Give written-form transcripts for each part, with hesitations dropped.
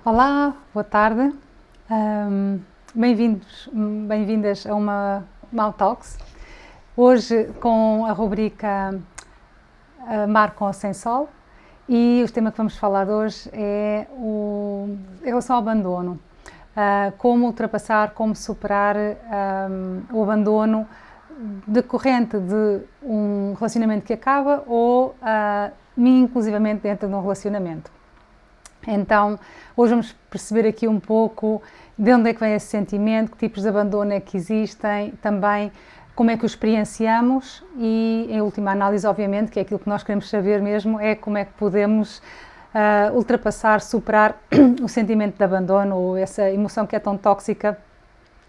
Olá, boa tarde. Bem-vindas a uma Mau Talks. Hoje com a rubrica Mar com ou Sem Sol, e o tema que vamos falar hoje é em relação ao abandono. Como ultrapassar, como superar o abandono decorrente de um relacionamento que acaba ou inclusivamente dentro de um relacionamento. Então, hoje vamos perceber aqui um pouco de onde é que vem esse sentimento, que tipos de abandono é que existem, também como é que o experienciamos e, em última análise, obviamente, que é aquilo que nós queremos saber mesmo, é como é que podemos ultrapassar, superar o sentimento de abandono ou essa emoção que é tão tóxica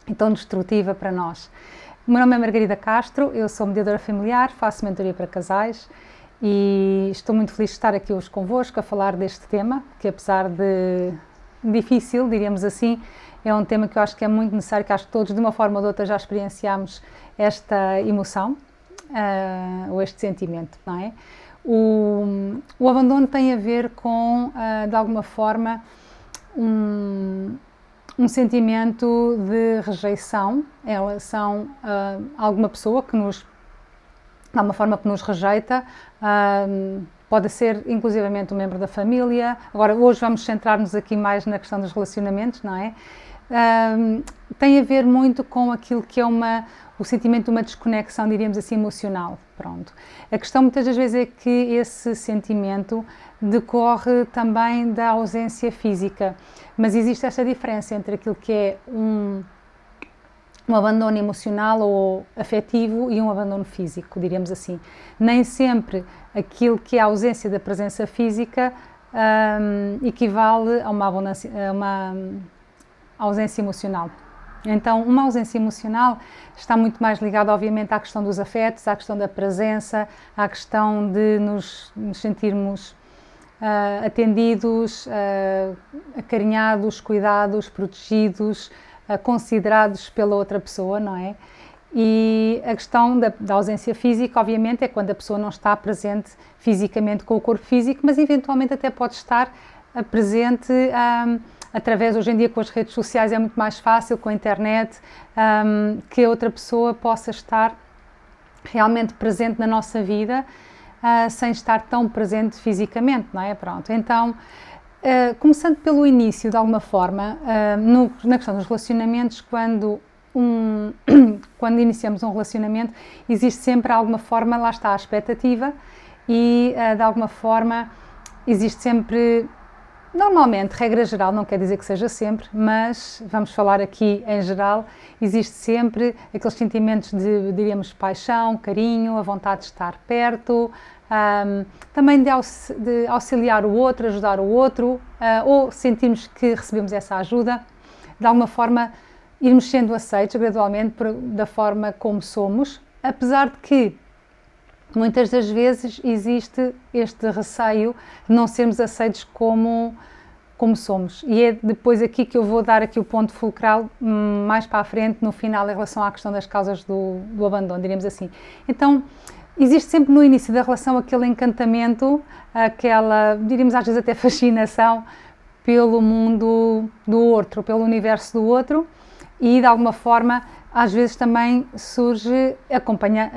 e tão destrutiva para nós. O meu nome é Margarida Castro, eu sou mediadora familiar, faço mentoria para casais e estou muito feliz de estar aqui hoje convosco a falar deste tema, que apesar de difícil, diríamos assim, é um tema que eu acho que é muito necessário, que acho que todos de uma forma ou de outra já experienciamos esta emoção ou este sentimento, não é? O abandono tem a ver com, de alguma forma, um sentimento de rejeição em relação a alguma pessoa que nos, de alguma forma, que nos rejeita, pode ser inclusivamente um membro da família. Agora, hoje vamos centrar-nos aqui mais na questão dos relacionamentos, não é? Tem a ver muito com aquilo que é o sentimento de uma desconexão, diríamos assim, emocional. Pronto. A questão muitas das vezes é que esse sentimento decorre também da ausência física, mas existe esta diferença entre aquilo que é um abandono emocional ou afetivo e um abandono físico, diríamos assim. Nem sempre aquilo que é a ausência da presença física equivale a uma ausência emocional. Então, uma ausência emocional está muito mais ligada, obviamente, à questão dos afetos, à questão da presença, à questão de nos sentirmos atendidos, acarinhados, cuidados, protegidos, considerados pela outra pessoa, não é? E a questão da ausência física, obviamente, é quando a pessoa não está presente fisicamente com o corpo físico, mas eventualmente até pode estar presente através, hoje em dia com as redes sociais é muito mais fácil, com a internet, que a outra pessoa possa estar realmente presente na nossa vida, sem estar tão presente fisicamente, não é? Pronto, então, começando pelo início, de alguma forma, na questão dos relacionamentos, quando iniciamos um relacionamento, existe sempre, de alguma forma, lá está a expectativa e, de alguma forma, existe sempre, normalmente, regra geral, não quer dizer que seja sempre, mas vamos falar aqui em geral, existe sempre aqueles sentimentos de, diríamos, paixão, carinho, a vontade de estar perto, também de auxiliar o outro, ajudar o outro, ou sentirmos que recebemos essa ajuda, de alguma forma irmos sendo aceitos gradualmente da forma como somos, apesar de que muitas das vezes existe este receio de não sermos aceitos como somos. E é depois aqui que eu vou dar aqui o ponto fulcral, mais para a frente, no final, em relação à questão das causas do abandono, diríamos assim. Então, existe sempre no início da relação aquele encantamento, aquela, diríamos às vezes até fascinação pelo mundo do outro, pelo universo do outro, e de alguma forma às vezes também surge, acompanha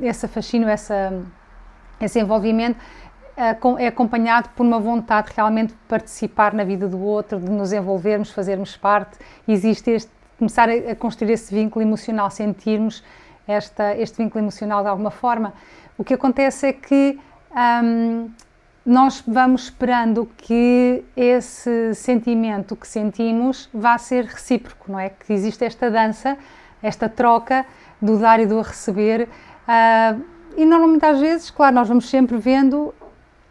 esse fascínio, esse envolvimento, é acompanhado por uma vontade realmente de participar na vida do outro, de nos envolvermos, fazermos parte, existe começar a construir esse vínculo emocional, sentirmos este vínculo emocional de alguma forma. O que acontece é que nós vamos esperando que esse sentimento que sentimos vá ser recíproco, não é? Que existe esta dança, esta troca do dar e do receber, e normalmente às vezes, claro, nós vamos sempre vendo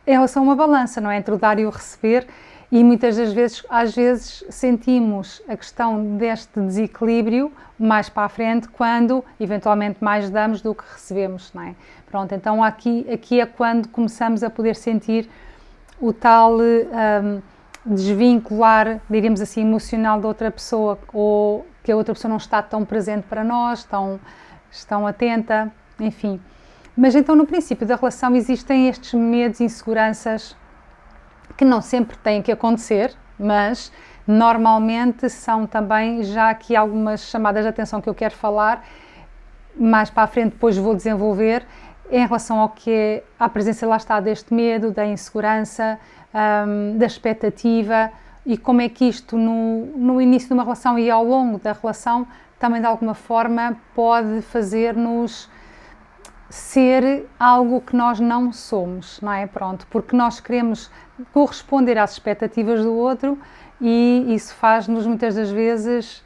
em relação a uma balança, não é? Entre o dar e o receber, e muitas das vezes, às vezes, sentimos a questão deste desequilíbrio mais para a frente, quando eventualmente mais damos do que recebemos, não é? Pronto, então aqui é quando começamos a poder sentir o tal desvincular, diríamos assim, emocional da outra pessoa, ou que a outra pessoa não está tão presente para nós, tão atenta, enfim. Mas então no princípio da relação existem estes medos e inseguranças que não sempre têm que acontecer, mas normalmente são também já aqui algumas chamadas de atenção que eu quero falar, mais para a frente depois vou desenvolver, em relação ao que é a presença, lá está, deste medo, da insegurança, da expectativa, e como é que isto no início de uma relação e ao longo da relação também de alguma forma pode fazer-nos ser algo que nós não somos, não é? Pronto, porque nós queremos corresponder às expectativas do outro e isso faz-nos muitas das vezes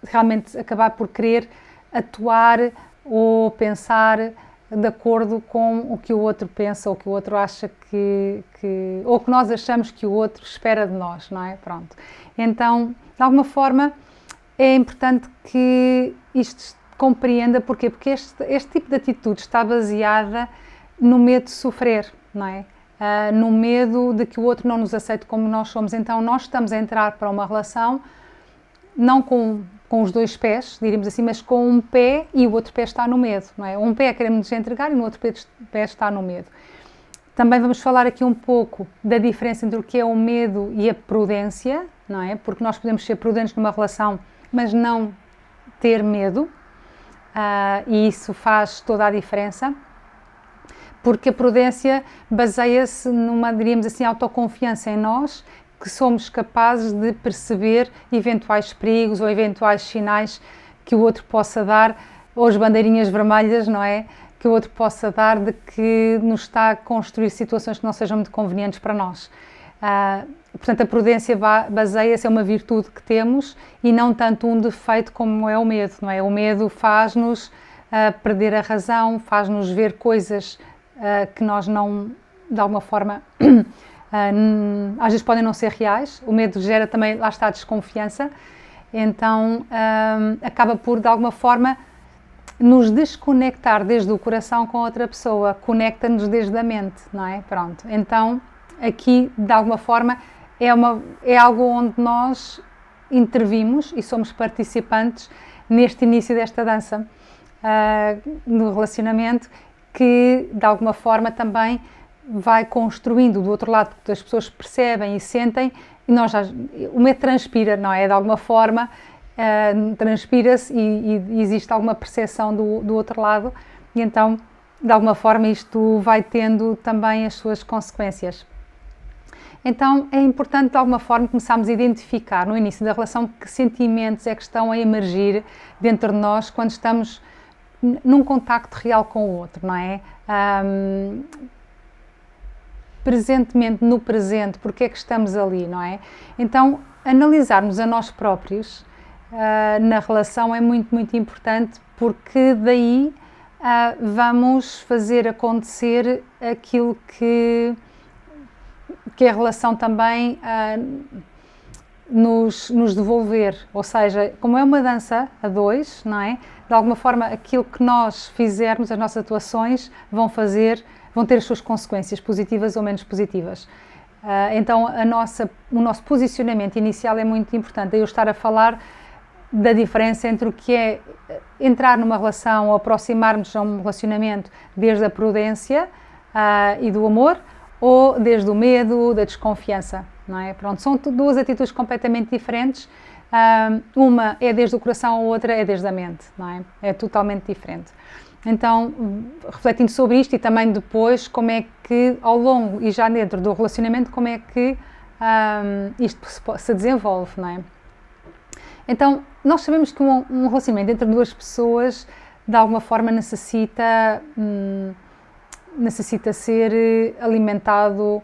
realmente acabar por querer atuar ou pensar de acordo com o que o outro pensa ou que o outro acha ou que nós achamos que o outro espera de nós, não é? Pronto. Então, de alguma forma, é importante que isto compreenda. Porquê? Porque este tipo de atitude está baseada no medo de sofrer, não é? No medo de que o outro não nos aceite como nós somos. Então, nós estamos a entrar para uma relação não com os dois pés, diríamos assim, mas com um pé e o outro pé está no medo, não é? Um pé queremos nos entregar e no outro pé está no medo. Também vamos falar aqui um pouco da diferença entre o que é o medo e a prudência, não é? Porque nós podemos ser prudentes numa relação, mas não ter medo, e isso faz toda a diferença, porque a prudência baseia-se numa, diríamos assim, autoconfiança em nós, que somos capazes de perceber eventuais perigos ou eventuais sinais que o outro possa dar, ou as bandeirinhas vermelhas, não é? Que o outro possa dar de que nos está a construir situações que não sejam muito convenientes para nós. Portanto, a prudência baseia-se, é uma virtude que temos e não tanto um defeito como é o medo, não é? O medo faz-nos perder a razão, faz-nos ver coisas que nós não, de alguma forma, às vezes podem não ser reais. O medo gera também, lá está, a desconfiança, então acaba por, de alguma forma, nos desconectar desde o coração com outra pessoa, conecta-nos desde a mente, não é? Pronto, então aqui, de alguma forma, é algo onde nós intervimos e somos participantes neste início desta dança no relacionamento, que de alguma forma também vai construindo do outro lado, que as pessoas percebem e sentem, e o medo transpira, não é? De alguma forma transpira-se e existe alguma percepção do outro lado, e então de alguma forma isto vai tendo também as suas consequências. Então é importante de alguma forma começarmos a identificar no início da relação que sentimentos é que estão a emergir dentro de nós quando estamos num contacto real com o outro, não é? Presentemente, no presente, porque é que estamos ali, não é? Então, analisarmos a nós próprios na relação é muito, muito importante, porque daí vamos fazer acontecer aquilo que a relação também nos devolver, ou seja, como é uma dança a dois, não é? De alguma forma, aquilo que nós fizermos, as nossas atuações vão ter as suas consequências, positivas ou menos positivas. Então, o nosso posicionamento inicial é muito importante. Eu estar a falar da diferença entre o que é entrar numa relação ou aproximar-nos a um relacionamento desde a prudência e do amor, ou desde o medo, da desconfiança, não é? Pronto, são duas atitudes completamente diferentes. Uma é desde o coração, a outra é desde a mente, não é? É totalmente diferente. Então, refletindo sobre isto e também depois como é que ao longo e já dentro do relacionamento, como é que isto se desenvolve, não é? Então, nós sabemos que um relacionamento entre duas pessoas de alguma forma necessita ser alimentado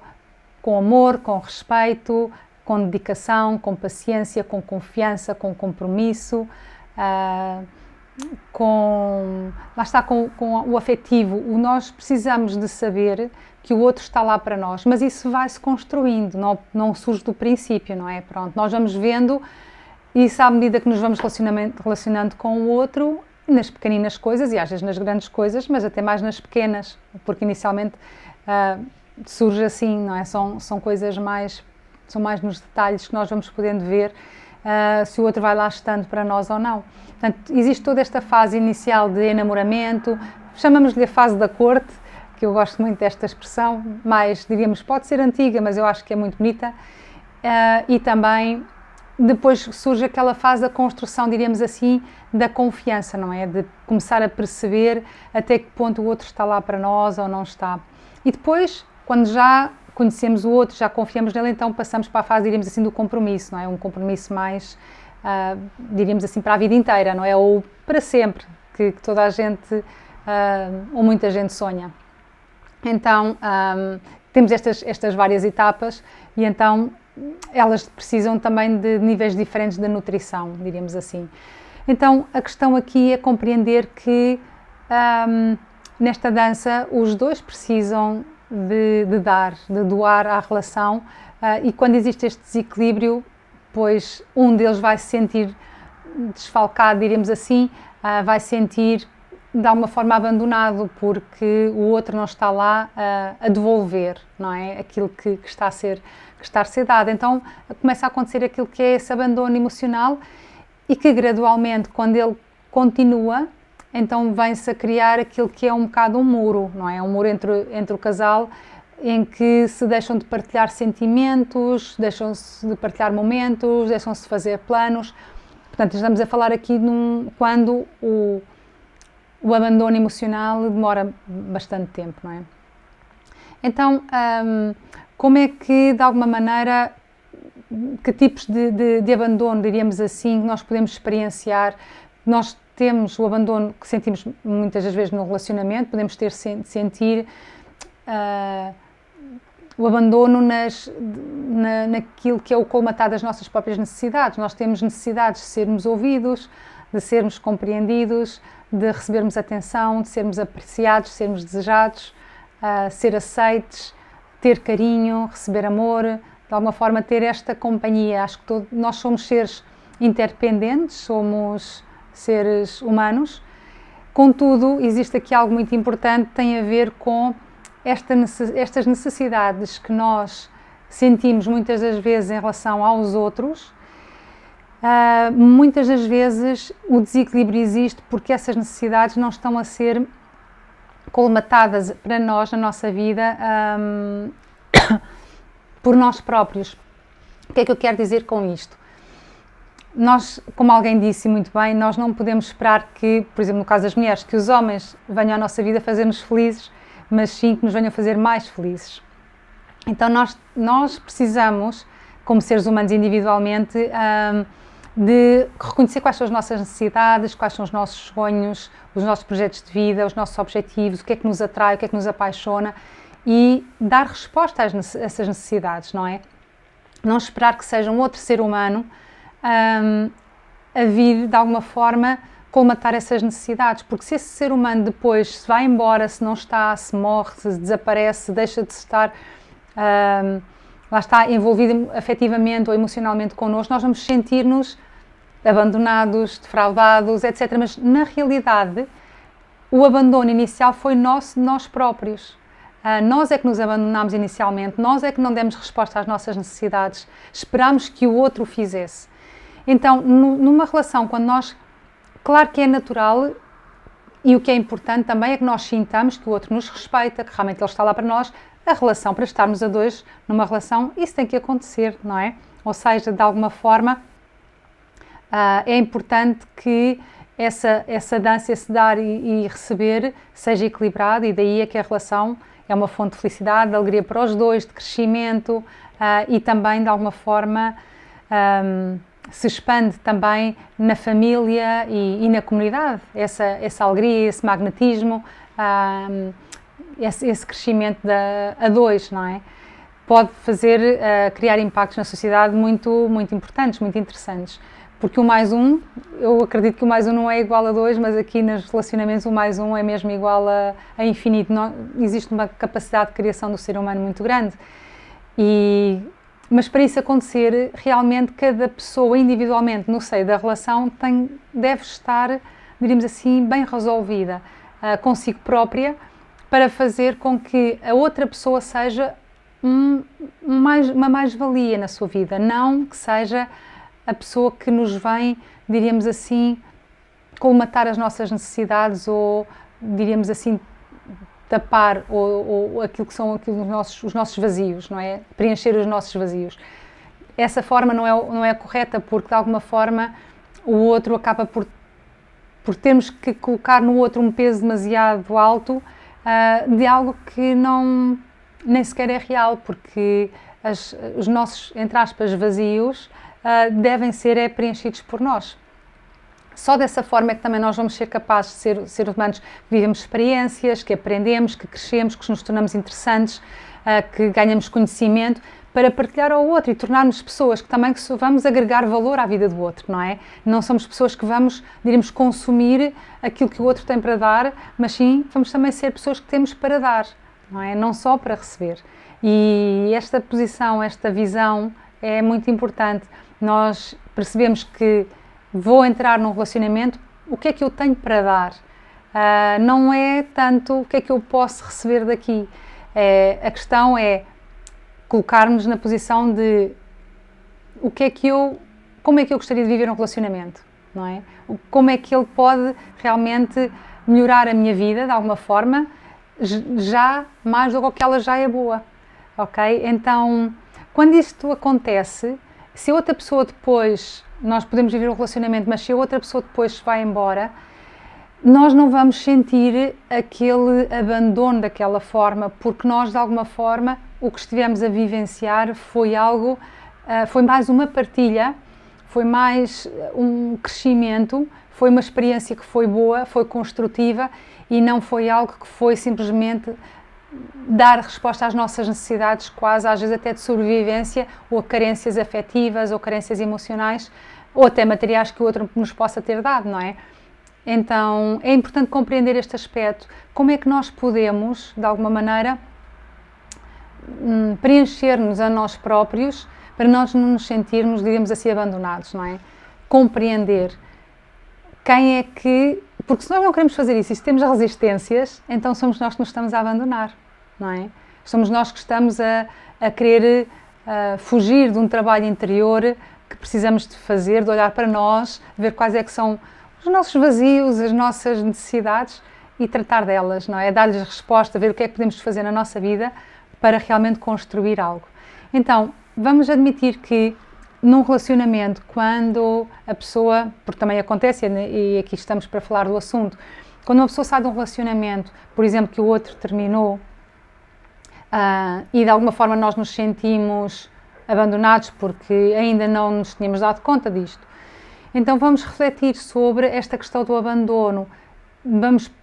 com amor, com respeito, com dedicação, com paciência, com confiança, com compromisso, lá está, com o afetivo. Nós precisamos de saber que o outro está lá para nós, mas isso vai-se construindo, não surge do princípio, não é? Pronto, nós vamos vendo isso à medida que nos vamos relacionando com o outro, nas pequeninas coisas e às vezes nas grandes coisas, mas até mais nas pequenas, porque inicialmente surge assim, não é? São coisas são mais nos detalhes que nós vamos podendo ver se o outro vai lá estando para nós ou não. Portanto, existe toda esta fase inicial de enamoramento, chamamos-lhe a fase da corte, que eu gosto muito desta expressão, mais, diríamos, pode ser antiga, mas eu acho que é muito bonita, e também depois surge aquela fase da construção, diríamos assim, da confiança, não é? De começar a perceber até que ponto o outro está lá para nós ou não está. E depois, quando já conhecemos o outro, já confiamos nele, então passamos para a fase, diríamos assim, do compromisso, não é? Um compromisso mais, diríamos assim, para a vida inteira, não é? Ou para sempre, que toda a gente, ou muita gente sonha. Então, temos estas várias etapas e então elas precisam também de níveis diferentes de nutrição, diríamos assim. Então, a questão aqui é compreender que nesta dança os dois precisam de doar à relação, e quando existe este desequilíbrio, pois um deles vai se sentir desfalcado, diríamos assim, vai sentir de alguma forma abandonado porque o outro não está lá a devolver, não é? Aquilo que está a ser dado. Então começa a acontecer aquilo que é esse abandono emocional e que gradualmente, quando ele continua, então vem-se a criar aquilo que é um bocado um muro, não é? Um muro entre o casal, em que se deixam de partilhar sentimentos, deixam-se de partilhar momentos, deixam-se de fazer planos. Portanto, estamos a falar aqui quando o abandono emocional demora bastante tempo, não é? Então, como é que, de alguma maneira, que tipos de abandono, diríamos assim, nós podemos experienciar? Nós temos o abandono que sentimos muitas das vezes no relacionamento, podemos sentir o abandono naquilo que é o colmatar das nossas próprias necessidades. Nós temos necessidades de sermos ouvidos, de sermos compreendidos, de recebermos atenção, de sermos apreciados, de sermos desejados, ser aceites, ter carinho, receber amor, de alguma forma ter esta companhia. Acho que nós somos seres interdependentes, somos seres humanos. Contudo, existe aqui algo muito importante que tem a ver com estas necessidades que nós sentimos muitas das vezes em relação aos outros. Muitas das vezes o desequilíbrio existe porque essas necessidades não estão a ser colmatadas para nós, na nossa vida, por nós próprios. O que é que eu quero dizer com isto? Nós, como alguém disse muito bem, nós não podemos esperar que, por exemplo, no caso das mulheres, que os homens venham à nossa vida fazer-nos felizes, mas sim que nos venham fazer mais felizes. Então nós precisamos, como seres humanos individualmente, de reconhecer quais são as nossas necessidades, quais são os nossos sonhos, os nossos projetos de vida, os nossos objetivos, o que é que nos atrai, o que é que nos apaixona, e dar resposta a essas necessidades, não é? Não esperar que seja um outro ser humano a vir, de alguma forma, colmatar essas necessidades, porque se esse ser humano depois se vai embora, se não está, se morre, se desaparece, se deixa de estar lá está, envolvido afetivamente ou emocionalmente connosco, nós vamos sentir-nos abandonados, defraudados, etc. Mas, na realidade, o abandono inicial foi nosso, de nós próprios. Nós é que nos abandonámos inicialmente, nós é que não demos resposta às nossas necessidades, esperámos que o outro o fizesse. Então, numa relação, quando nós, claro que é natural, e o que é importante também é que nós sintamos que o outro nos respeita, que realmente ele está lá para nós. A relação, para estarmos a dois numa relação, isso tem que acontecer, não é? Ou seja, de alguma forma, é importante que essa dança, esse dar e receber seja equilibrado, e daí é que a relação é uma fonte de felicidade, de alegria para os dois, de crescimento, e também, de alguma forma, se expande também na família e na comunidade, essa alegria, esse magnetismo, esse crescimento a dois, não é? Pode fazer, criar impactos na sociedade muito, muito importantes, muito interessantes. Porque o mais um, eu acredito que o mais um não é igual a dois, mas aqui nos relacionamentos o mais um é mesmo igual a infinito. Não, existe uma capacidade de criação do ser humano muito grande. Mas para isso acontecer, realmente cada pessoa individualmente no seio da relação deve estar, diríamos assim, bem resolvida consigo própria, para fazer com que a outra pessoa seja uma mais-valia na sua vida, não que seja a pessoa que nos vem, diríamos assim, colmatar as nossas necessidades ou, diríamos assim, tapar ou aquilo que são os nossos vazios, não é? Preencher os nossos vazios. Essa forma não é correta, porque de alguma forma o outro acaba por termos que colocar no outro um peso demasiado alto de algo que nem sequer é real, porque os nossos, entre aspas, vazios devem ser preenchidos por nós. Só dessa forma é que também nós vamos ser capazes de ser seres humanos que vivemos experiências, que aprendemos, que crescemos, que nos tornamos interessantes, que ganhamos conhecimento para partilhar ao outro e tornarmos pessoas que também vamos agregar valor à vida do outro, não é? Não somos pessoas que vamos, diríamos, consumir aquilo que o outro tem para dar, mas sim, vamos também ser pessoas que temos para dar, não é? Não só para receber. E esta posição, esta visão é muito importante. Nós percebemos que vou entrar num relacionamento, o que é que eu tenho para dar? Não é tanto o que é que eu posso receber daqui. A questão é colocarmos na posição de como é que eu gostaria de viver um relacionamento, não é? Como é que ele pode realmente melhorar a minha vida de alguma forma, já mais do que ela já é boa, ok? Então, quando isto acontece, se a outra pessoa depois, nós podemos viver um relacionamento, mas se a outra pessoa depois se vai embora, nós não vamos sentir aquele abandono daquela forma, porque nós de alguma forma o que estivemos a vivenciar foi foi mais uma partilha, foi mais um crescimento, foi uma experiência que foi boa, foi construtiva e não foi algo que foi simplesmente dar resposta às nossas necessidades, quase às vezes até de sobrevivência, ou a carências afetivas, ou carências emocionais, ou até materiais que o outro nos possa ter dado, não é? Então é importante compreender este aspecto, como é que nós podemos, de alguma maneira, preencher-nos a nós próprios para nós não nos sentirmos, digamos assim, abandonados, não é? Compreender quem é que... Porque se nós não queremos fazer isso e se temos resistências, então somos nós que nos estamos a abandonar, não é? Somos nós que estamos a querer fugir de um trabalho interior que precisamos de fazer, de olhar para nós, ver quais é que são os nossos vazios, as nossas necessidades e tratar delas, não é? Dar-lhes resposta, ver o que é que podemos fazer na nossa vida para realmente construir algo. Então, vamos admitir que num relacionamento, quando a pessoa, porque também acontece, e aqui estamos para falar do assunto, quando uma pessoa sai de um relacionamento, por exemplo, que o outro terminou, e de alguma forma nós nos sentimos abandonados porque ainda não nos tínhamos dado conta disto, então vamos refletir sobre esta questão do abandono.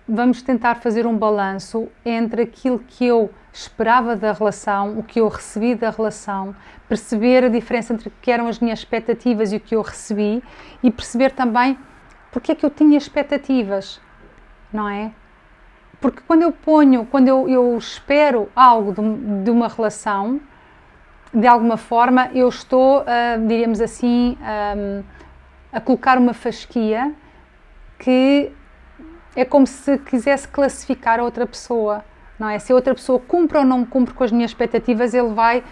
Vamos tentar fazer um balanço entre aquilo que eu esperava da relação, o que eu recebi da relação, perceber a diferença entre o que eram as minhas expectativas e o que eu recebi e perceber também porque é que eu tinha expectativas, não é? Porque quando eu espero algo de uma relação, de alguma forma eu estou, diríamos assim, a colocar uma fasquia que é como se quisesse classificar a outra pessoa, não é? Se a outra pessoa cumpre ou não cumpre com as minhas expectativas, ele vai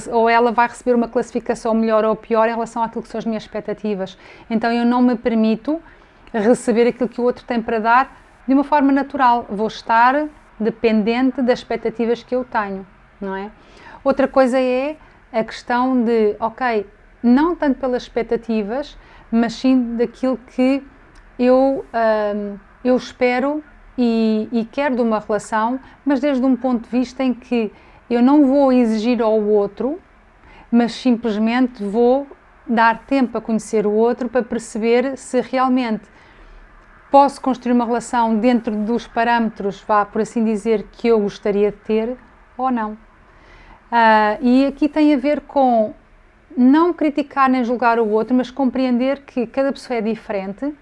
ou ela vai receber uma classificação melhor ou pior em relação àquilo que são as minhas expectativas. Então eu não me permito receber aquilo que o outro tem para dar de uma forma natural. Vou estar dependente das expectativas que eu tenho, não é? Outra coisa é a questão de, ok, não tanto pelas expectativas, mas sim daquilo que eu espero e quero de uma relação, mas desde um ponto de vista em que eu não vou exigir ao outro, mas simplesmente vou dar tempo a conhecer o outro para perceber se realmente posso construir uma relação dentro dos parâmetros, por assim dizer, que eu gostaria de ter ou não. E aqui tem a ver com não criticar nem julgar o outro, mas compreender que cada pessoa é diferente,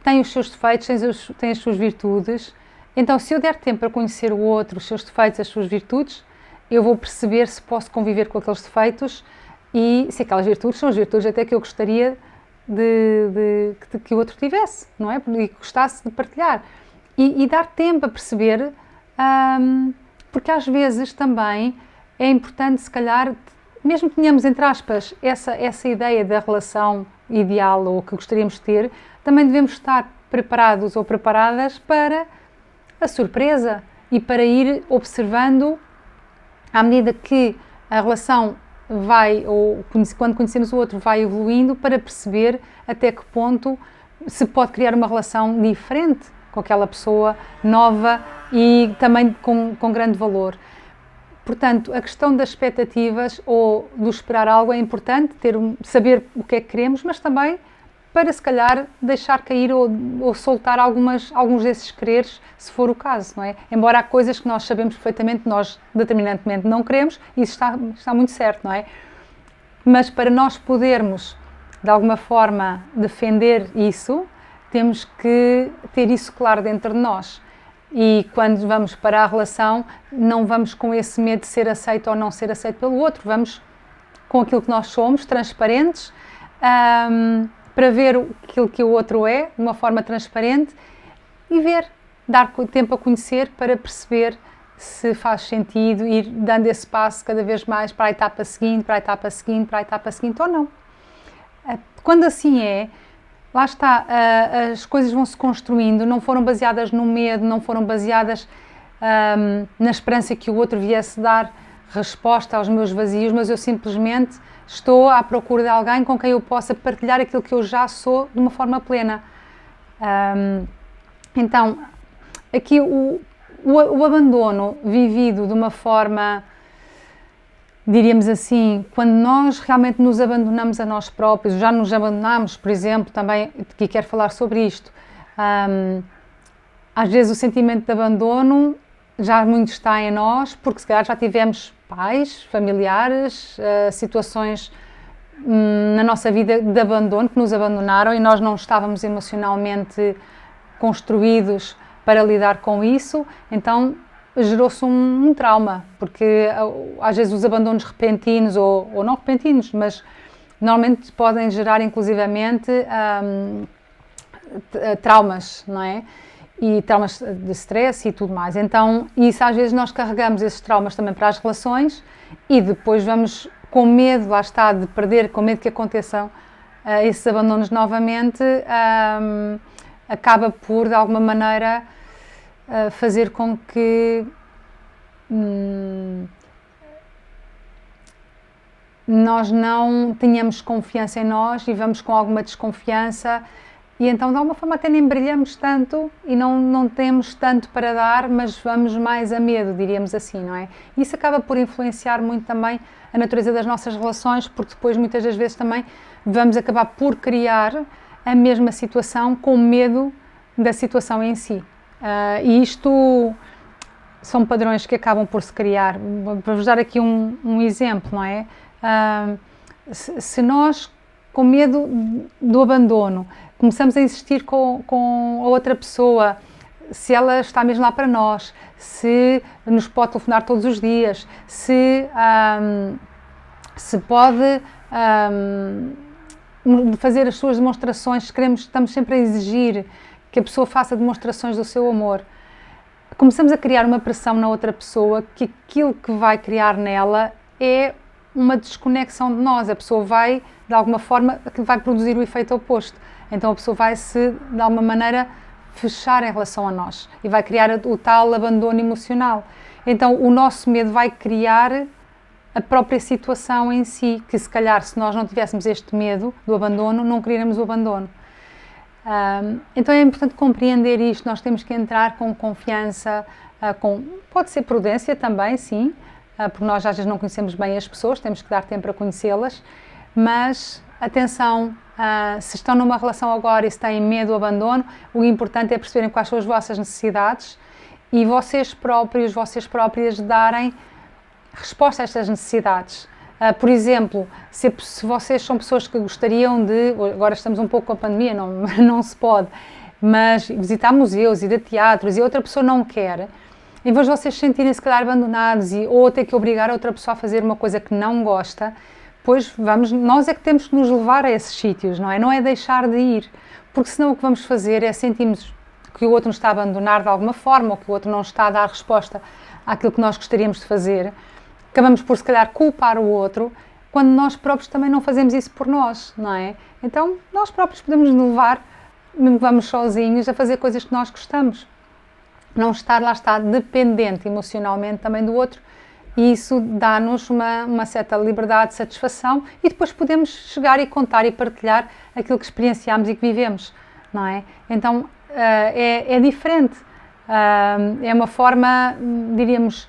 tem os seus defeitos, tem as suas virtudes. Então, se eu der tempo para conhecer o outro, os seus defeitos, as suas virtudes, eu vou perceber se posso conviver com aqueles defeitos e se aquelas virtudes são as virtudes até que eu gostaria de que o outro tivesse, não é? E que gostasse de partilhar. E dar tempo a perceber, porque às vezes também é importante, se calhar, mesmo que tenhamos, entre aspas, essa ideia da relação ideal ou que gostaríamos de ter, também devemos estar preparados ou preparadas para a surpresa e para ir observando à medida que a relação vai, ou quando conhecemos o outro, vai evoluindo, para perceber até que ponto se pode criar uma relação diferente com aquela pessoa nova e também com grande valor. Portanto, a questão das expectativas ou do esperar algo é importante, saber o que é que queremos, mas também para se calhar deixar cair ou soltar alguns desses quereres, se for o caso, não é? Embora há coisas que nós sabemos perfeitamente, nós determinantemente não queremos, e isso está muito certo, não é? Mas para nós podermos, de alguma forma, defender isso, temos que ter isso claro dentro de nós. E quando vamos para a relação, não vamos com esse medo de ser aceito ou não ser aceito pelo outro, vamos com aquilo que nós somos, transparentes, para ver aquilo que o outro é, de uma forma transparente, e dar tempo a conhecer para perceber se faz sentido ir dando esse passo cada vez mais para a etapa seguinte, para a etapa seguinte, para a etapa seguinte ou não. Quando assim é, lá está, as coisas vão se construindo, não foram baseadas no medo, não foram baseadas na esperança que o outro viesse dar resposta aos meus vazios, mas eu simplesmente estou à procura de alguém com quem eu possa partilhar aquilo que eu já sou de uma forma plena. Então, aqui o abandono vivido de uma forma, diríamos assim, quando nós realmente nos abandonamos a nós próprios, já nos abandonamos, por exemplo, também, que quero falar sobre isto, às vezes o sentimento de abandono já muito está em nós, porque se calhar já tivemos pais, familiares, situações na nossa vida de abandono, que nos abandonaram e nós não estávamos emocionalmente construídos para lidar com isso, então gerou-se um trauma, porque às vezes os abandonos repentinos, ou não repentinos, mas normalmente podem gerar inclusivamente traumas, não é? E traumas de stress e tudo mais. Então, isso às vezes nós carregamos esses traumas também para as relações e depois vamos com medo, lá está, de perder, com medo que aconteçam esses abandonos novamente, acaba por, de alguma maneira, fazer com que nós não tenhamos confiança em nós e vamos com alguma desconfiança e então de alguma forma até nem brilhamos tanto e não temos tanto para dar, mas vamos mais a medo, diríamos assim, não é? Isso acaba por influenciar muito também a natureza das nossas relações, porque depois muitas das vezes também vamos acabar por criar a mesma situação com medo da situação em si. E isto são padrões que acabam por se criar. Para vos dar aqui um exemplo, não é? Se nós, com medo do abandono, começamos a insistir com a outra pessoa, se ela está mesmo lá para nós, se nos pode telefonar todos os dias, se pode fazer as suas demonstrações, estamos sempre a exigir que a pessoa faça demonstrações do seu amor. Começamos a criar uma pressão na outra pessoa que aquilo que vai criar nela é uma desconexão de nós. A pessoa vai, de alguma forma, que vai produzir o efeito oposto. Então a pessoa vai se, de alguma maneira, fechar em relação a nós e vai criar o tal abandono emocional. Então o nosso medo vai criar a própria situação em si, que se calhar se nós não tivéssemos este medo do abandono, não queríamos o abandono. Então é importante compreender isto, nós temos que entrar com confiança, pode ser prudência também, sim, porque nós às vezes não conhecemos bem as pessoas, temos que dar tempo para conhecê-las, mas atenção, se estão numa relação agora e se têm medo do abandono, o importante é perceberem quais são as vossas necessidades e vocês próprios, vocês próprias darem resposta a estas necessidades. Por exemplo, se vocês são pessoas que gostariam de, agora estamos um pouco com a pandemia, não se pode, mas visitar museus, ir a teatros e a outra pessoa não quer, em vez de vocês se sentirem se calhar abandonados ou ter que obrigar a outra pessoa a fazer uma coisa que não gosta, pois nós é que temos que nos levar a esses sítios, não é? Não é deixar de ir, porque senão o que vamos fazer é sentirmos que o outro nos está a abandonar de alguma forma ou que o outro não está a dar resposta àquilo que nós gostaríamos de fazer. Acabamos por, se calhar, culpar o outro, quando nós próprios também não fazemos isso por nós, não é? Então, nós próprios podemos nos levar, mesmo que vamos sozinhos, a fazer coisas que nós gostamos. não estar, lá está, dependente emocionalmente também do outro, e isso dá-nos uma certa liberdade, satisfação, e depois podemos chegar e contar e partilhar aquilo que experienciamos e que vivemos, não é? Então é diferente, é uma forma, diríamos,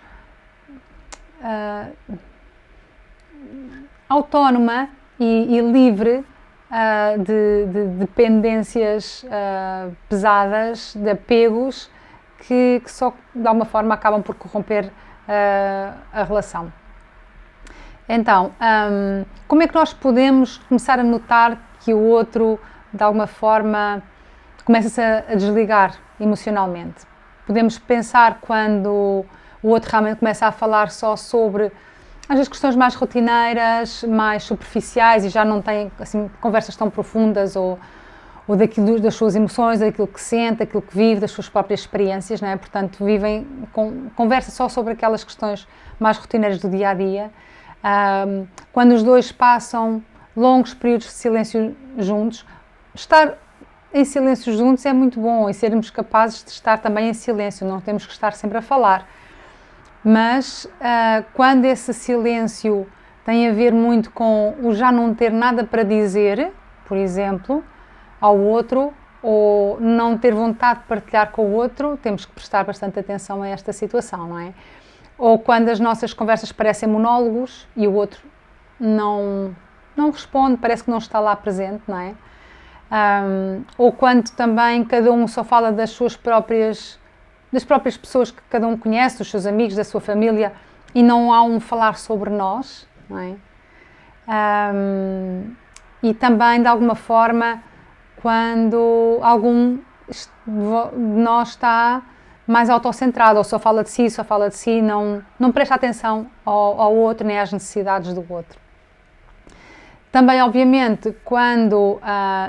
autónoma e livre de dependências pesadas, de apegos que só de alguma forma acabam por corromper a relação. Então, como é que nós podemos começar a notar que o outro de alguma forma começa-se a desligar emocionalmente? Podemos pensar quando o outro realmente começa a falar só sobre às vezes questões mais rotineiras, mais superficiais, e já não tem assim, conversas tão profundas ou daquilo, das suas emoções, daquilo que sente, daquilo que vive, das suas próprias experiências, não é? Portanto, vivem, conversa só sobre aquelas questões mais rotineiras do dia-a-dia. Quando os dois passam longos períodos de silêncio juntos, estar em silêncio juntos é muito bom, e sermos capazes de estar também em silêncio, não temos que estar sempre a falar. Mas quando esse silêncio tem a ver muito com o já não ter nada para dizer, por exemplo, ao outro, ou não ter vontade de partilhar com o outro, temos que prestar bastante atenção a esta situação, não é? Ou quando as nossas conversas parecem monólogos e o outro não responde, parece que não está lá presente, não é? Ou quando também cada um só fala das próprias pessoas que cada um conhece, dos seus amigos, da sua família, e não há um falar sobre nós, não é? E também, de alguma forma, quando algum de nós está mais autocentrado, ou só fala de si, não presta atenção ao outro, nem às necessidades do outro. Também, obviamente, quando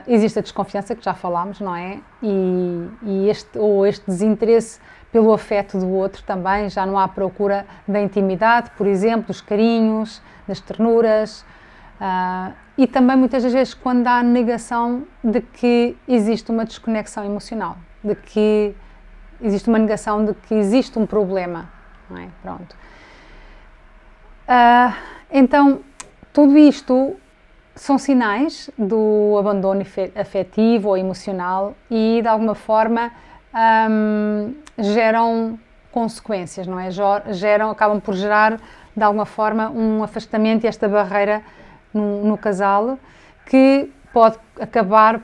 existe a desconfiança, que já falámos, não é? E este desinteresse pelo afeto do outro também, já não há procura da intimidade, por exemplo, dos carinhos, das ternuras, e também muitas das vezes quando há negação de que existe uma desconexão emocional, de que existe uma negação de que existe um problema, não é? Pronto. Então, tudo isto são sinais do abandono afetivo ou emocional e, de alguma forma, geram consequências, não é? Acabam por gerar, de alguma forma, um afastamento e esta barreira no casal que pode acabar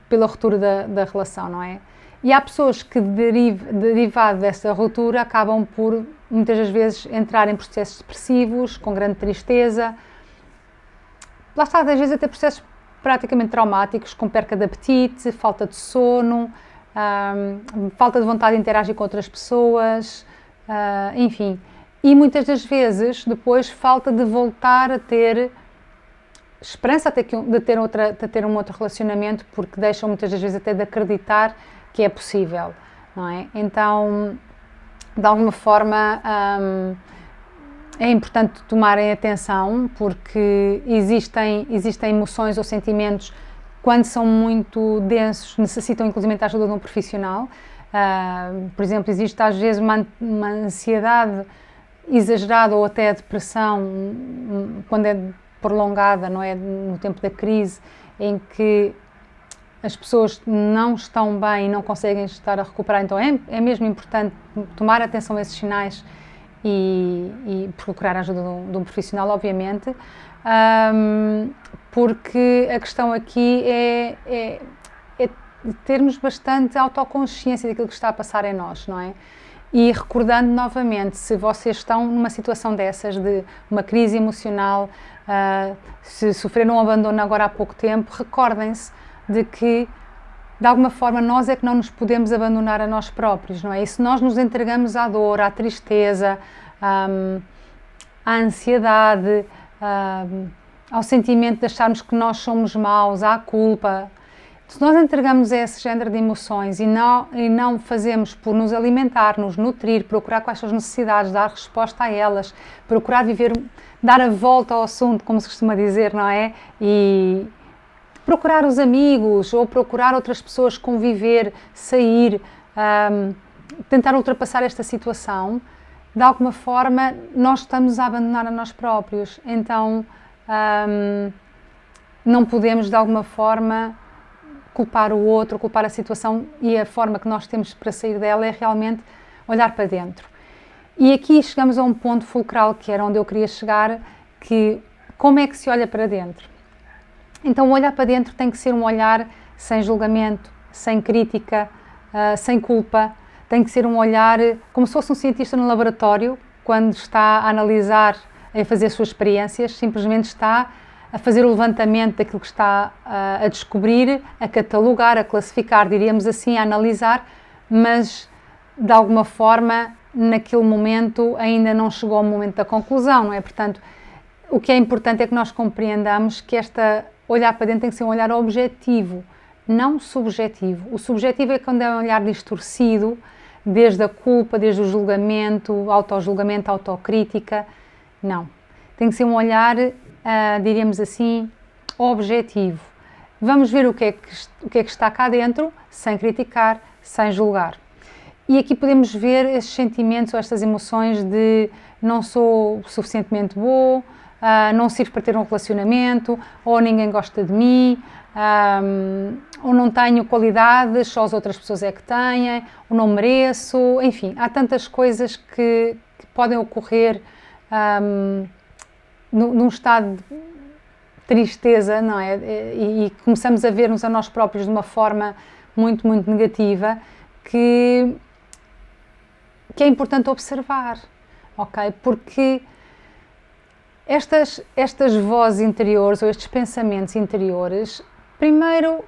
pela ruptura da relação, não é? E há pessoas que, derivado dessa ruptura, acabam por, muitas das vezes, entrar em processos depressivos, com grande tristeza. Lá está, às vezes até processos praticamente traumáticos, com perca de apetite, falta de sono, falta de vontade de interagir com outras pessoas, enfim. E muitas das vezes, depois, falta de voltar a ter esperança de ter um outro relacionamento, porque deixam muitas das vezes até de acreditar que é possível, não é? Então, de alguma forma, é importante tomarem atenção, porque existem emoções ou sentimentos, quando são muito densos, necessitam inclusive da ajuda de um profissional. Por exemplo, existe às vezes uma ansiedade exagerada ou até a depressão, quando é prolongada, não é? No tempo da crise, em que as pessoas não estão bem e não conseguem estar a recuperar. Então é mesmo importante tomar atenção a esses sinais e procurar a ajuda de um profissional, obviamente, porque a questão aqui é termos bastante autoconsciência daquilo que está a passar em nós, não é? E recordando novamente, se vocês estão numa situação dessas, de uma crise emocional, se sofreram um abandono agora há pouco tempo, recordem-se de que, de alguma forma, nós é que não nos podemos abandonar a nós próprios, não é? E se nós nos entregamos à dor, à tristeza, à ansiedade, ao sentimento de acharmos que nós somos maus, à culpa, se nós entregamos a esse género de emoções e não fazemos por nos alimentar, nos nutrir, procurar quais são as necessidades, dar resposta a elas, procurar dar a volta ao assunto, como se costuma dizer, não é? E procurar os amigos ou procurar outras pessoas, conviver, sair, tentar ultrapassar esta situação, de alguma forma nós estamos a abandonar a nós próprios. Então não podemos de alguma forma culpar o outro, culpar a situação, e a forma que nós temos para sair dela é realmente olhar para dentro. E aqui chegamos a um ponto fulcral, que era onde eu queria chegar, que como é que se olha para dentro? Então o olhar para dentro tem que ser um olhar sem julgamento, sem crítica, sem culpa. Tem que ser um olhar como se fosse um cientista no laboratório, quando está a analisar, a fazer as suas experiências, simplesmente está a fazer o levantamento daquilo que está a descobrir, a catalogar, a classificar, diríamos assim, a analisar, mas de alguma forma, naquele momento, ainda não chegou ao momento da conclusão, não é? Portanto, o que é importante é que nós compreendamos que olhar para dentro tem que ser um olhar objetivo, não subjetivo. O subjetivo é quando é um olhar distorcido, desde a culpa, desde o julgamento, autojulgamento, autocrítica. Não. Tem que ser um olhar, diríamos assim, objetivo. Vamos ver o que é que está cá dentro, sem criticar, sem julgar. E aqui podemos ver esses sentimentos ou estas emoções de não sou suficientemente boa, não sirvo para ter um relacionamento, ou ninguém gosta de mim, ou não tenho qualidades, só as outras pessoas é que têm, ou não mereço, enfim, há tantas coisas que podem ocorrer num estado de tristeza, não é? E começamos a ver-nos a nós próprios de uma forma muito, muito negativa, que é importante observar, ok? Porque estas vozes interiores ou estes pensamentos interiores, primeiro,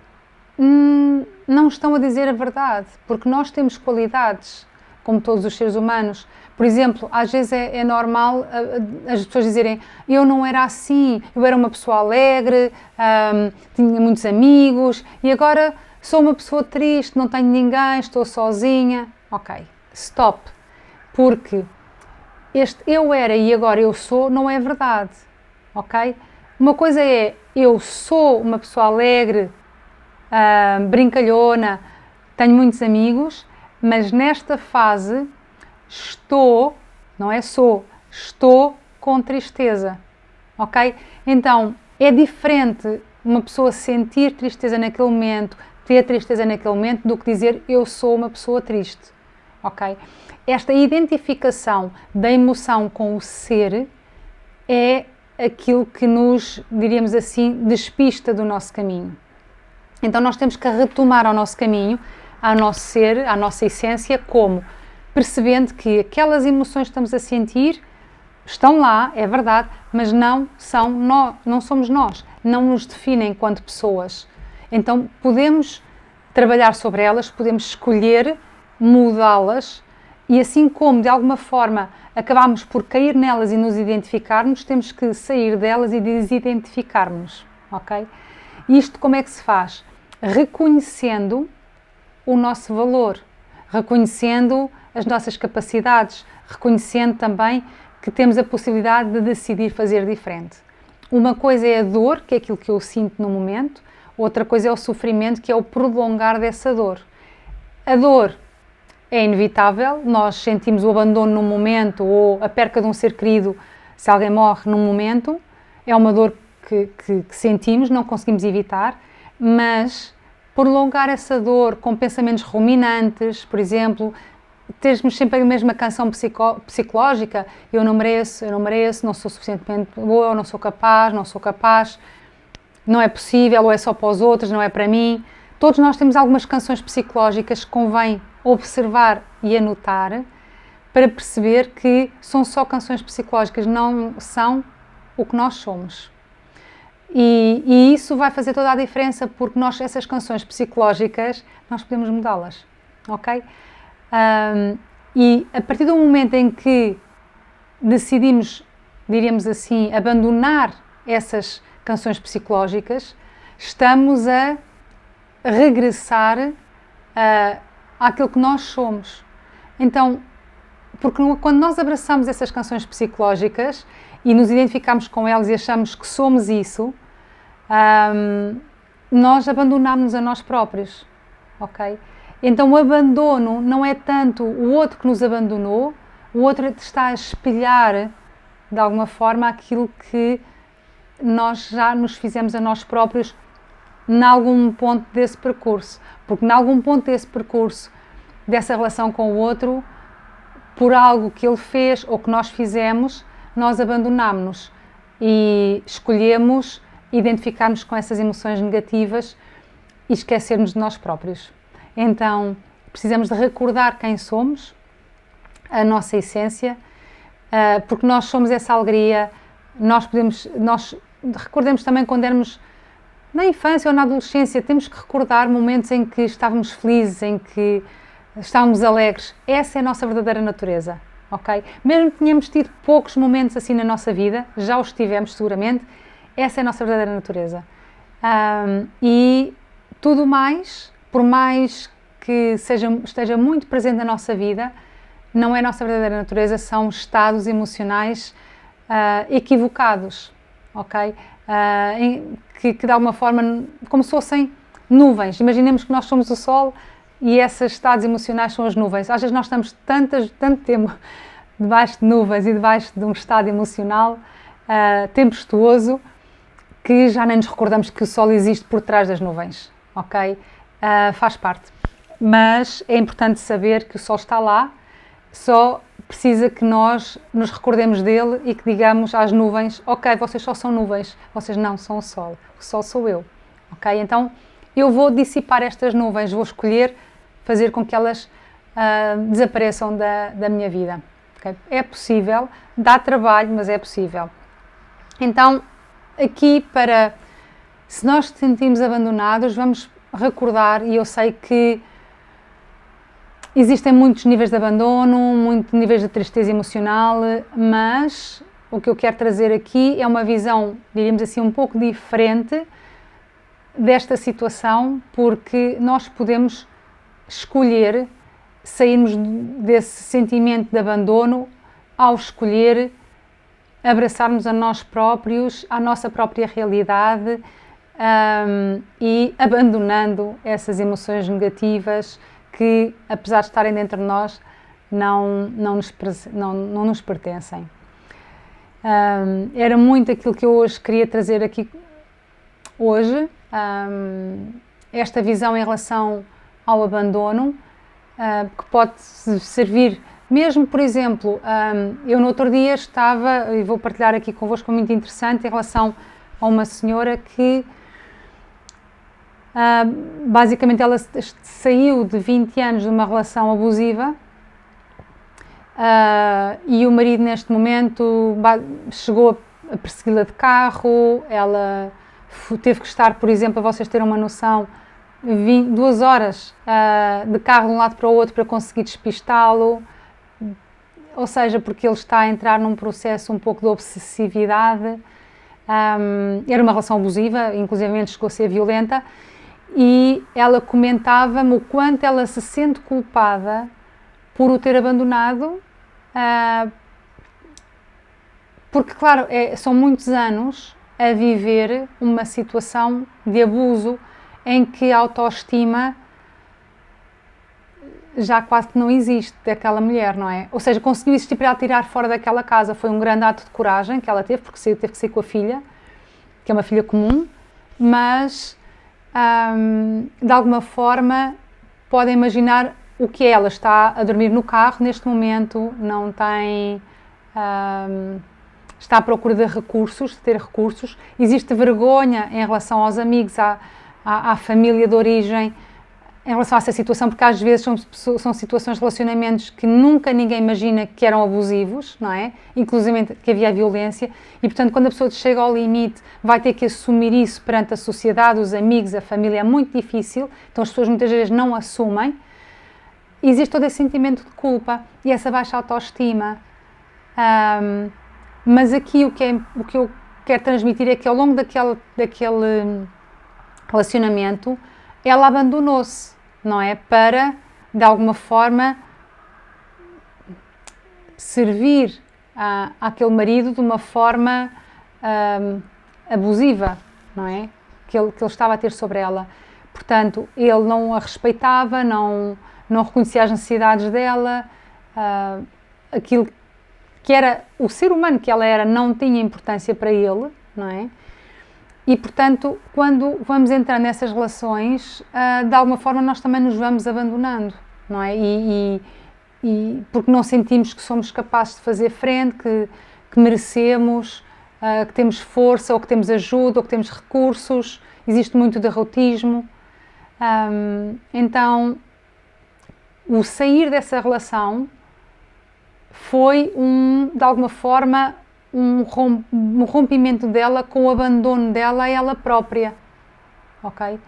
não estão a dizer a verdade, porque nós temos qualidades, como todos os seres humanos. Por exemplo, às vezes é normal as pessoas dizerem: eu não era assim, eu era uma pessoa alegre, tinha muitos amigos, e agora sou uma pessoa triste, não tenho ninguém, estou sozinha. Ok, stop, porque este eu era e agora eu sou não é verdade, ok? Uma coisa é, eu sou uma pessoa alegre, brincalhona, tenho muitos amigos, mas nesta fase estou, não é sou, estou com tristeza, ok? Então, é diferente uma pessoa sentir tristeza naquele momento, ter tristeza naquele momento, do que dizer eu sou uma pessoa triste, ok? Esta identificação da emoção com o ser é aquilo que nos, diríamos assim, despista do nosso caminho. Então nós temos que retomar ao nosso caminho, ao nosso ser, à nossa essência, como? Percebendo que aquelas emoções que estamos a sentir estão lá, é verdade, mas não somos nós, não nos definem enquanto pessoas. Então podemos trabalhar sobre elas, podemos escolher mudá-las, e assim como de alguma forma acabamos por cair nelas e nos identificarmos, temos que sair delas e desidentificarmos, ok? Isto como é que se faz? Reconhecendo o nosso valor, reconhecendo as nossas capacidades, reconhecendo também que temos a possibilidade de decidir fazer diferente. Uma coisa é a dor, que é aquilo que eu sinto no momento, outra coisa é o sofrimento, que é o prolongar dessa dor. A dor é inevitável, nós sentimos o abandono num momento ou a perca de um ser querido, se alguém morre num momento, é uma dor que sentimos, não conseguimos evitar, mas prolongar essa dor com pensamentos ruminantes, por exemplo, termos sempre a mesma canção psicológica, eu não mereço, não sou suficientemente boa, eu não sou capaz, não é possível, ou é só para os outros, não é para mim. Todos nós temos algumas canções psicológicas que convém observar e anotar para perceber que são só canções psicológicas, não são o que nós somos. E isso vai fazer toda a diferença, porque essas canções psicológicas, nós podemos mudá-las, ok? E a partir do momento em que decidimos, diríamos assim, abandonar essas canções psicológicas, estamos a regressar àquilo que nós somos. Então, porque quando nós abraçamos essas canções psicológicas e nos identificamos com elas e achamos que somos isso, nós abandonamos-nos a nós próprios, ok? Então o abandono não é tanto o outro que nos abandonou, o outro está a espelhar de alguma forma aquilo que nós já nos fizemos a nós próprios em algum ponto desse percurso, porque em algum ponto desse percurso, dessa relação com o outro, por algo que ele fez ou que nós fizemos, nós abandonámos-nos e escolhemos identificar-nos com essas emoções negativas e esquecermos de nós próprios. Então, precisamos de recordar quem somos, a nossa essência, porque nós somos essa alegria, nós recordemos também quando éramos na infância ou na adolescência, temos que recordar momentos em que estávamos felizes, em que estávamos alegres. Essa é a nossa verdadeira natureza, ok? Mesmo que tenhamos tido poucos momentos assim na nossa vida, já os tivemos seguramente, essa é a nossa verdadeira natureza. E tudo mais, por mais que esteja muito presente na nossa vida, não é a nossa verdadeira natureza, são estados emocionais equivocados, ok? Que de alguma forma, como se fossem nuvens. Imaginemos que nós somos o Sol e esses estados emocionais são as nuvens. Às vezes nós estamos tanto tempo debaixo de nuvens e debaixo de um estado emocional tempestuoso que já nem nos recordamos que o Sol existe por trás das nuvens, ok? Faz parte. Mas é importante saber que o Sol está lá, só precisa que nós nos recordemos dele e que digamos às nuvens, ok, vocês só são nuvens, vocês não são o Sol sou eu, ok? Então eu vou dissipar estas nuvens, vou escolher fazer com que elas desapareçam da minha vida, okay? É possível, dá trabalho, mas é possível. Então, aqui se nós nos sentimos abandonados, vamos recordar, e eu sei que existem muitos níveis de abandono, muitos níveis de tristeza emocional, mas o que eu quero trazer aqui é uma visão, diríamos assim, um pouco diferente desta situação, porque nós podemos escolher sairmos desse sentimento de abandono ao escolher abraçarmos a nós próprios, a nossa própria realidade e abandonando essas emoções negativas que, apesar de estarem dentro de nós, não nos pertencem. Era muito aquilo que eu hoje queria trazer aqui hoje, esta visão em relação ao abandono, que pode servir, mesmo, por exemplo, eu no outro dia estava, e vou partilhar aqui convosco, muito interessante, em relação a uma senhora que basicamente ela saiu de 20 anos de uma relação abusiva e o marido neste momento chegou a persegui-la de carro, ela teve que estar, por exemplo, a vocês terem uma noção, 2 horas de carro de um lado para o outro para conseguir despistá-lo, ou seja, porque ele está a entrar num processo um pouco de obsessividade, era uma relação abusiva, inclusive chegou a ser violenta, e ela comentava-me o quanto ela se sente culpada por o ter abandonado, porque, claro, são muitos anos a viver uma situação de abuso em que a autoestima já quase que não existe daquela mulher, não é? Ou seja, conseguiu existir para ela tirar fora daquela casa. Foi um grande ato de coragem que ela teve, porque teve que sair com a filha, que é uma filha comum, mas de alguma forma podem imaginar o que é. Ela está a dormir no carro neste momento, não tem, está à procura de recursos, de ter recursos, existe vergonha em relação aos amigos, à família de origem, em relação a essa situação, porque às vezes são situações de relacionamentos que nunca ninguém imagina que eram abusivos, não é? Inclusive que havia violência, e portanto quando a pessoa chega ao limite vai ter que assumir isso perante a sociedade, os amigos, a família, é muito difícil, então as pessoas muitas vezes não assumem, existe todo esse sentimento de culpa e essa baixa autoestima, mas aqui o que eu quero transmitir é que ao longo daquele relacionamento ela abandonou-se, não é? Para, de alguma forma, servir àquele marido de uma forma abusiva, não é? Que ele estava a ter sobre ela. Portanto, ele não a respeitava, não reconhecia as necessidades dela, aquilo que era o ser humano que ela era não tinha importância para ele, não é? E, portanto, quando vamos entrando nessas relações, de alguma forma nós também nos vamos abandonando, não é? E porque não sentimos que somos capazes de fazer frente, que merecemos, que temos força, ou que temos ajuda, ou que temos recursos. Existe muito derrotismo. Então, o sair dessa relação foi, de alguma forma, um rompimento dela com o abandono dela a ela própria, ok?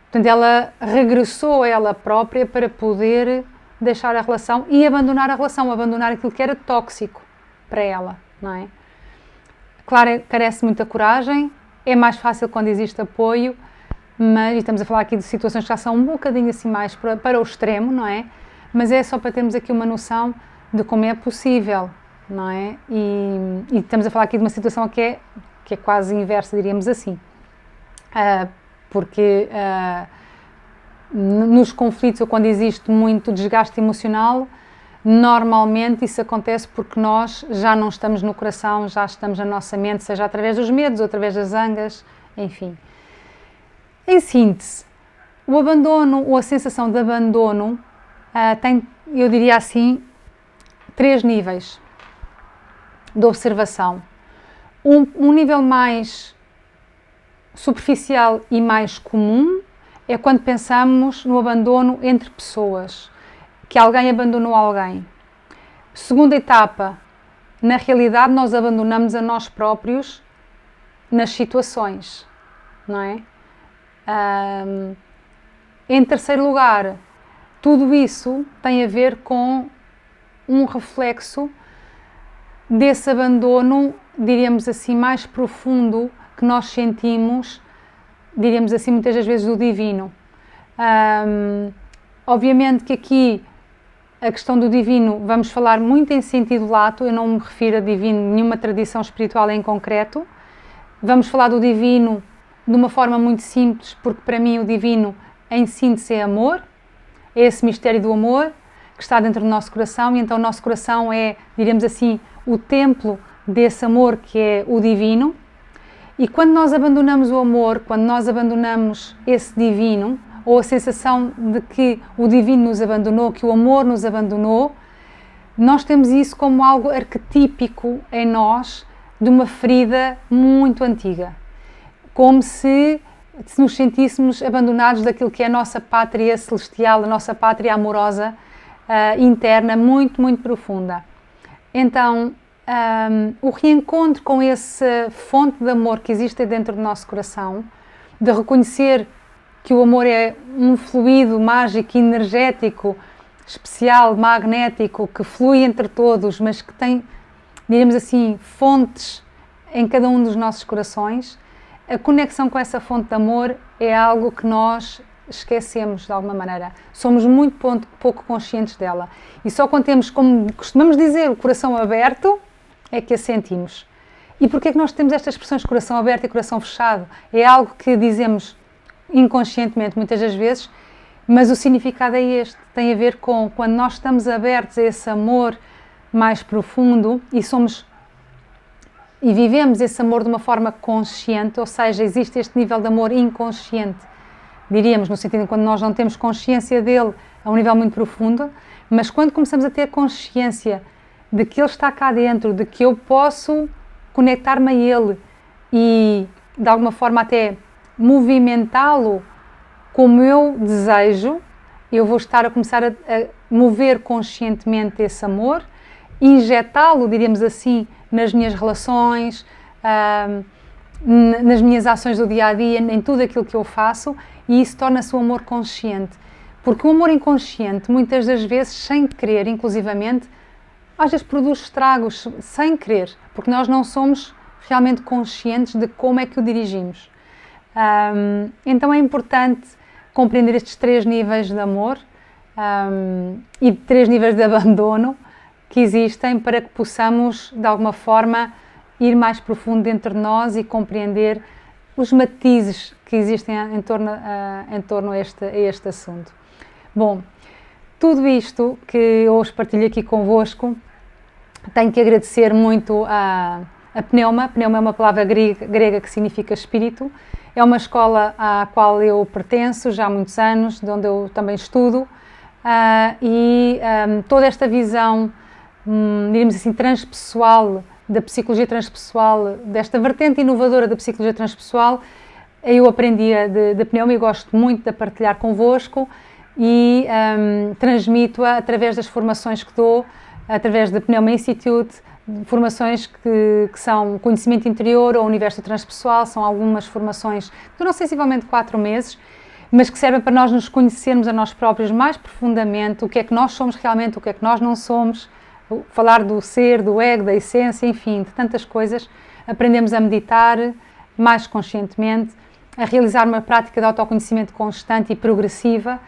Portanto, ela regressou a ela própria para poder deixar a relação e abandonar a relação, abandonar aquilo que era tóxico para ela, não é? Claro, carece muita coragem, é mais fácil quando existe apoio, mas, e estamos a falar aqui de situações que já são um bocadinho assim mais para o extremo, não é? Mas é só para termos aqui uma noção de como é possível, não é? E estamos a falar aqui de uma situação que é quase inversa, diríamos assim. Porque nos conflitos ou quando existe muito desgaste emocional, normalmente isso acontece porque nós já não estamos no coração, já estamos na nossa mente, seja através dos medos ou através das zangas, enfim. Em síntese, o abandono ou a sensação de abandono tem, eu diria assim, 3 níveis de observação. Um nível mais superficial e mais comum é quando pensamos no abandono entre pessoas, que alguém abandonou alguém. Segunda etapa, na realidade nós abandonamos a nós próprios nas situações, não é? Em terceiro lugar, tudo isso tem a ver com um reflexo desse abandono, diríamos assim, mais profundo que nós sentimos, diríamos assim, muitas das vezes do divino. Obviamente que aqui a questão do divino, vamos falar muito em sentido lato, eu não me refiro a divino, nenhuma tradição espiritual em concreto. Vamos falar do divino de uma forma muito simples, porque para mim o divino em síntese é amor, é esse mistério do amor que está dentro do nosso coração, e então o nosso coração é, diríamos assim, o templo desse amor que é o divino. E quando nós abandonamos o amor, quando nós abandonamos esse divino, ou a sensação de que o divino nos abandonou, que o amor nos abandonou, nós temos isso como algo arquetípico em nós de uma ferida muito antiga. Como se nos sentíssemos abandonados daquilo que é a nossa pátria celestial, a nossa pátria amorosa, interna, muito, muito profunda. Então, o reencontro com essa fonte de amor que existe dentro do nosso coração, de reconhecer que o amor é um fluido mágico, energético, especial, magnético, que flui entre todos, mas que tem, diríamos assim, fontes em cada um dos nossos corações. A conexão com essa fonte de amor é algo que nós esquecemos de alguma maneira. Somos muito pouco conscientes dela. E só quando temos, como costumamos dizer, o coração aberto, é que a sentimos. E porquê é que nós temos estas expressões coração aberto e coração fechado? É algo que dizemos inconscientemente muitas das vezes, mas o significado é este. Tem a ver com quando nós estamos abertos a esse amor mais profundo e vivemos esse amor de uma forma consciente, ou seja, existe este nível de amor inconsciente, diríamos, no sentido de quando nós não temos consciência dele a um nível muito profundo, mas quando começamos a ter consciência de que ele está cá dentro, de que eu posso conectar-me a ele e de alguma forma até movimentá-lo como eu desejo, eu vou estar a começar a mover conscientemente esse amor, injetá-lo, diríamos assim, nas minhas relações, nas minhas ações do dia-a-dia, em tudo aquilo que eu faço, e isso torna-se um amor consciente. Porque o amor inconsciente, muitas das vezes, sem querer, inclusivamente, às vezes produz estragos, sem querer, porque nós não somos realmente conscientes de como é que o dirigimos. Então é importante compreender estes 3 níveis de amor e 3 níveis de abandono que existem para que possamos, de alguma forma, ir mais profundo dentro de nós e compreender os matizes que existem em torno a este assunto. Bom, tudo isto que hoje partilho aqui convosco, tenho que agradecer muito a Pneuma. Pneuma é uma palavra grega que significa espírito. É uma escola à qual eu pertenço já há muitos anos, de onde eu também estudo, toda esta visão, diríamos assim, transpessoal, da psicologia transpessoal, desta vertente inovadora da psicologia transpessoal, eu aprendi da Pneuma e gosto muito de partilhar convosco e transmito-a através das formações que dou, através da Pneuma Institute, formações que são conhecimento interior ou universo transpessoal, são algumas formações que duram sensivelmente 4 meses, mas que servem para nós nos conhecermos a nós próprios mais profundamente, o que é que nós somos realmente, o que é que nós não somos, falar do ser, do ego, da essência, enfim, de tantas coisas. Aprendemos a meditar mais conscientemente, a realizar uma prática de autoconhecimento constante e progressiva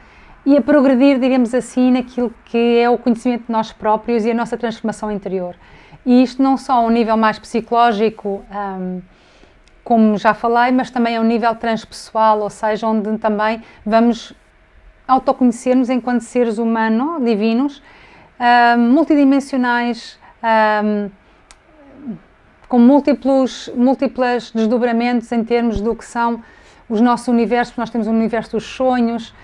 e a progredir, diríamos assim, naquilo que é o conhecimento de nós próprios e a nossa transformação interior. E isto não só a um nível mais psicológico, como já falei, mas também a um nível transpessoal, ou seja, onde também vamos autoconhecer-nos enquanto seres humanos, divinos, multidimensionais, com múltiplos desdobramentos em termos do que são os nossos universos. Nós temos o universo dos sonhos,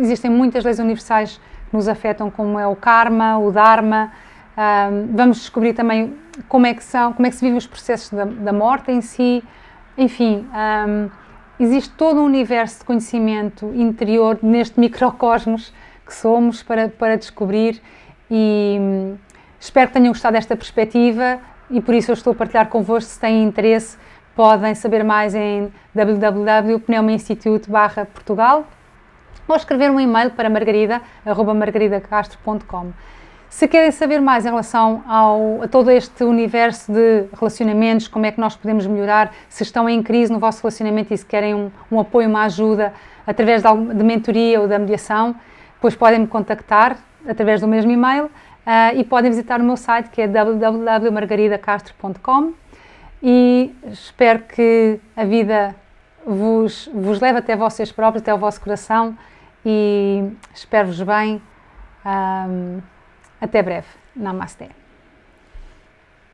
existem muitas leis universais que nos afetam, como é o karma, o dharma. Vamos descobrir também como é que se vivem os processos da morte em si. Enfim, existe todo um universo de conhecimento interior neste microcosmos que somos para descobrir, e espero que tenham gostado desta perspectiva, e por isso eu estou a partilhar convosco. Se têm interesse, podem saber mais em www.pneumainstitute.portugal ou escrever um e-mail para margarida@margaridacastro.com. Se querem saber mais em relação a todo este universo de relacionamentos, como é que nós podemos melhorar, se estão em crise no vosso relacionamento e se querem um apoio, uma ajuda através de mentoria ou da mediação, depois podem me contactar através do mesmo e-mail, e podem visitar o meu site, que é www.margaridacastro.com, e espero que a vida vos leve até vocês próprios, até ao vosso coração, e espero-vos bem. Até breve. Namastê.